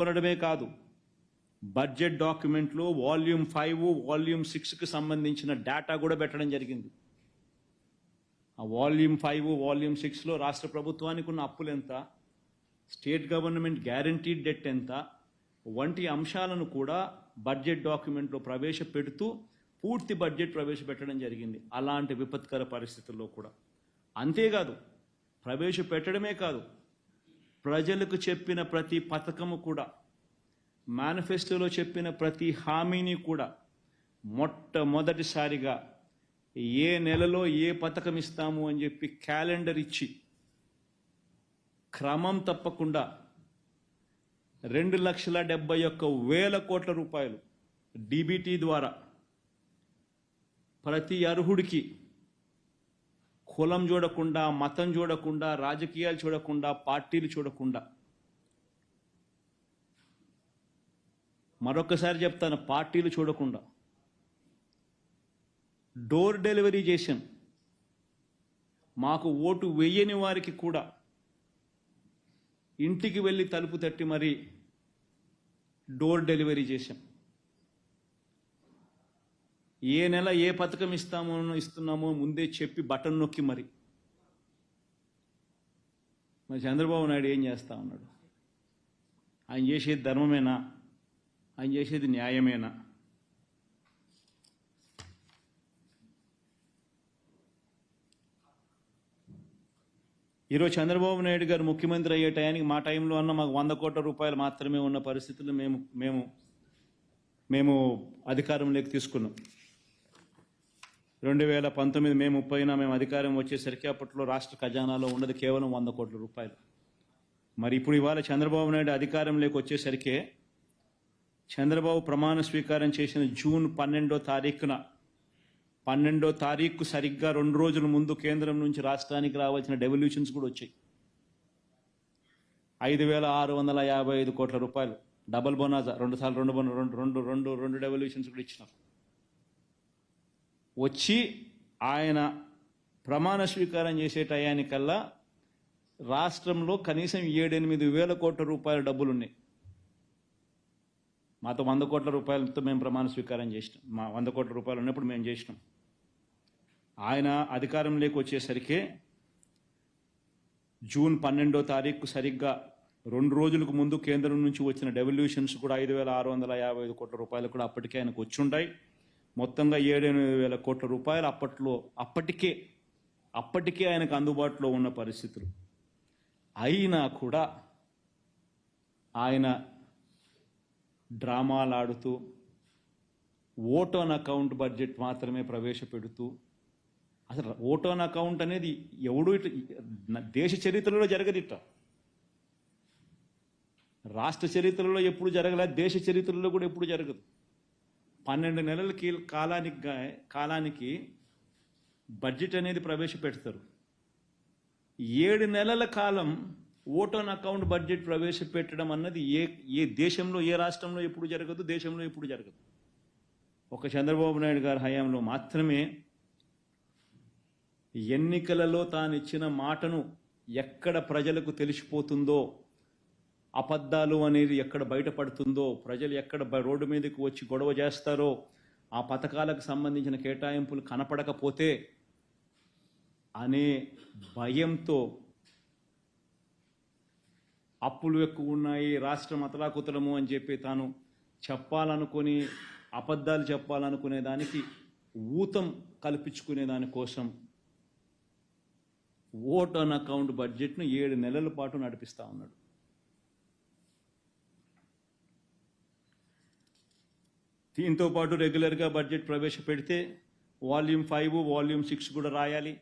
కొనడమే కాదు, budget డాక్యుమెంట్లో volume 5 volume 6కి సంబంధించిన డేటా కూడా పెట్టడం జరిగింది. ఆ వాల్యూమ్ 5 వాల్యూమ్ 6లో రాష్ట్ర ప్రభుత్వానికి ఉన్న అప్పులు ఎంత, స్టేట్ గవర్నమెంట్ గ్యారంటీడ్ డెట్ ఎంత వంటి అంశాలను కూడా బడ్జెట్ డాక్యుమెంట్లో ప్రవేశపెడుతూ పూర్తి బడ్జెట్ ప్రవేశపెట్టడం జరిగింది. అలాంటి విపత్కర పరిస్థితుల్లో కూడా అంతేకాదు, ప్రవేశపెట్టడమే కాదు, ప్రజలకు చెప్పిన ప్రతి పథకము కూడా, మేనిఫెస్టోలో చెప్పిన ప్రతి హామీని కూడా మొట్టమొదటిసారిగా ఏ నెలలో ఏ పథకం ఇస్తాము అని చెప్పి క్యాలెండర్ ఇచ్చి క్రమం తప్పకుండా 2,71,000 కోట్ల రూపాయలు డీబీటీ ద్వారా ప్రతి అర్హుడికి కులం చూడకుండా, మతం చూడకుండా, రాజకీయాలు చూడకుండా, పార్టీలు చూడకుండా, మరొకసారి చెప్తాను, పార్టీలు చూడకుండా డోర్ డెలివరీ చేశాం. మాకు ఓటు వేయని వారికి కూడా ఇంటికి వెళ్ళి తలుపు తట్టి మరీ డోర్ డెలివరీ చేశాం. ఏ నెల ఏ పథకం ఇస్తున్నామో ముందే చెప్పి బటన్ నొక్కి మరి చంద్రబాబు నాయుడు ఏం చేస్తా ఉన్నాడు? ఆయన చేసేది ధర్మమేనా? ఆయన చేసేది న్యాయమేనా? ఈరోజు చంద్రబాబు నాయుడు గారు ముఖ్యమంత్రి అయ్యే టయానికి మా టైంలో అన్న మాకు 100 కోట్ల రూపాయలు మాత్రమే ఉన్న పరిస్థితుల్లో మేము అధికారంలోకి తీసుకున్నాం. 2019 మే 30న మేము అధికారం వచ్చేసరికి అప్పట్లో రాష్ట్ర ఖజానాలో ఉన్నది కేవలం 100 కోట్ల రూపాయలు. మరి ఇప్పుడు ఇవాళ చంద్రబాబు నాయుడు అధికారంలోకి వచ్చేసరికి చంద్రబాబు ప్రమాణ స్వీకారం చేసిన జూన్ 12వ తారీఖు సరిగ్గా 2 రోజుల ముందు కేంద్రం నుంచి రాష్ట్రానికి రావాల్సిన డెవల్యూషన్స్ కూడా వచ్చాయి. 5,655 కోట్ల రూపాయలు డబల్ బోనాజా, 2 డెవల్యూషన్స్ కూడా ఇచ్చినారు. వచ్చి ఆయన ప్రమాణ స్వీకారం చేసే టయానికల్లా రాష్ట్రంలో కనీసం 7-8 వేల కోట్ల రూపాయల డబ్బులు ఉన్నాయి. మాతో 100 కోట్ల రూపాయలతో మేము ప్రమాణ స్వీకారం చేసినాం. మా 100 కోట్ల రూపాయలు ఉన్నప్పుడు మేము చేసినాం. ఆయన అధికారంలోకి వచ్చేసరికి జూన్ 12వ తారీఖు సరిగ్గా 2 రోజులకు ముందు కేంద్రం నుంచి వచ్చిన డెవల్యూషన్స్ కూడా 5,655 కోట్ల రూపాయలు కూడా అప్పటికే ఆయనకు వచ్చి ఉంటాయి. మొత్తంగా 7-8 వేల కోట్ల రూపాయలు అప్పటికే ఆయనకు అందుబాటులో ఉన్న పరిస్థితులు. అయినా కూడా ఆయన డ్రామాలాడుతూ ఓట్ ఆన్ అకౌంట్ బడ్జెట్ మాత్రమే ప్రవేశపెడుతూ, అసలు ఓట్ ఆన్ అకౌంట్ అనేది ఎవడు దేశ చరిత్రలో జరగదు. ఇట్లా రాష్ట్ర చరిత్రలో ఎప్పుడు జరగలేదు, దేశ చరిత్రలో కూడా ఎప్పుడు జరగదు. 12 నెలల కాలానికి బడ్జెట్ అనేది ప్రవేశపెడతారు. 7 నెలల కాలం ఓట్ ఆన్ అకౌంట్ బడ్జెట్ ప్రవేశపెట్టడం అన్నది ఏ దేశంలో, ఏ రాష్ట్రంలో ఎప్పుడు జరగదు, దేశంలో ఎప్పుడు జరగదు. ఒక చంద్రబాబు నాయుడు గారి హయాంలో మాత్రమే ఎన్నికలలో తాను ఇచ్చిన మాటను ఎక్కడ ప్రజలకు తెలిసిపోతుందో, అబద్ధాలు అనేది ఎక్కడ బయటపడుతుందో, ప్రజలు ఎక్కడ రోడ్డు మీదకి వచ్చి గొడవ చేస్తారో, ఆ పథకాలకు సంబంధించిన కేటాయింపులు కనపడకపోతే అనే భయంతో అప్పులు ఎక్కువ ఉన్నాయి, రాష్ట్రం అతలాకుతలము అని చెప్పి తాను చెప్పాలనుకుని, అబద్ధాలు చెప్పాలనుకునే దానికి ఊతం కల్పించుకునే దానికోసం ఓట్ ఆన్ అకౌంట్ బడ్జెట్ను 7 నెలల పాటు నడిపిస్తూ ఉన్నాడు. దీంతో పాటు రెగ్యులర్గా బడ్జెట్ ప్రవేశపెడితే వాల్యూమ్ 5 వాల్యూమ్ 6 కూడా రాయాలి.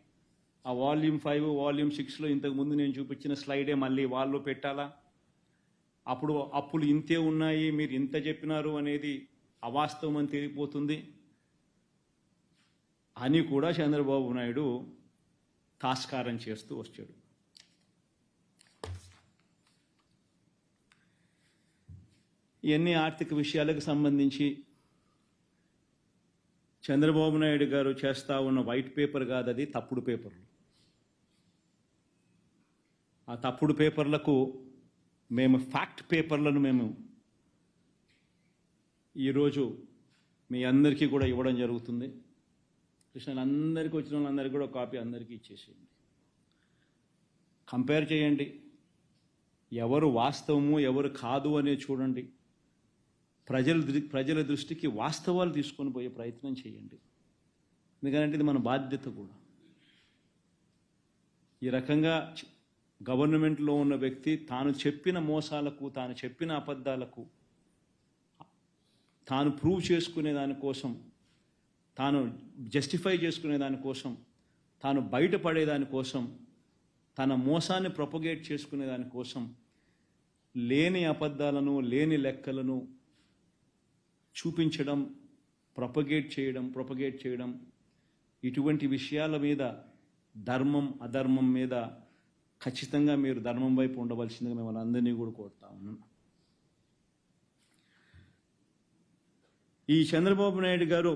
ఆ వాల్యూమ్ 5 వాల్యూమ్ 6లో ఇంతకుముందు నేను చూపించిన స్లైడే మళ్ళీ వాళ్ళు పెట్టాలా? అప్పుడు అప్పులు ఇంతే ఉన్నాయి, మీరు ఇంత చెప్పినారు అనేది అవాస్తవం అని తెలిసిపోతుంది అని కూడా చంద్రబాబు నాయుడు తాస్కారం చేస్తూ వచ్చాడు. ఇవన్నీ ఆర్థిక విషయాలకు సంబంధించి చంద్రబాబు నాయుడు గారు చేస్తూ ఉన్న వైట్ పేపర్ కాదు, అది తప్పుడు పేపర్లు. ఆ తప్పుడు పేపర్లకు మేము ఫ్యాక్ట్ పేపర్లను మేము ఈరోజు మీ అందరికీ కూడా ఇవ్వడం జరుగుతుంది. అందరికీ వచ్చిన వాళ్ళందరికీ కూడా కాపీ అందరికీ ఇచ్చేసేయండి. కంపేర్ చేయండి, ఎవరు వాస్తవము ఎవరు కాదు అనే చూడండి. ప్రజల దృష్టికి వాస్తవాలు తీసుకొని పోయే ప్రయత్నం చేయండి. ఎందుకంటే ఇది మన బాధ్యత కూడా. ఈ రకంగా గవర్నమెంట్లో ఉన్న వ్యక్తి తాను చెప్పిన మోసాలకు, తాను చెప్పిన అబద్ధాలకు తాను ప్రూవ్ చేసుకునే దానికోసం, తాను జస్టిఫై చేసుకునే దానికోసం, తాను బయటపడేదానికోసం, తన మోసాన్ని ప్రొపగేట్ చేసుకునే దానికోసం లేని అబద్ధాలను, లేని లెక్కలను చూపించడం, ప్రొపగేట్ చేయడం ఇటువంటి విషయాల మీద, ధర్మం అధర్మం మీద ఖచ్చితంగా మీరు ధర్మం వైపు ఉండవలసిందిగా మిమ్మల్ని అందరినీ కూడా కోరుతా ఉన్నాను. ఈ చంద్రబాబు నాయుడు గారు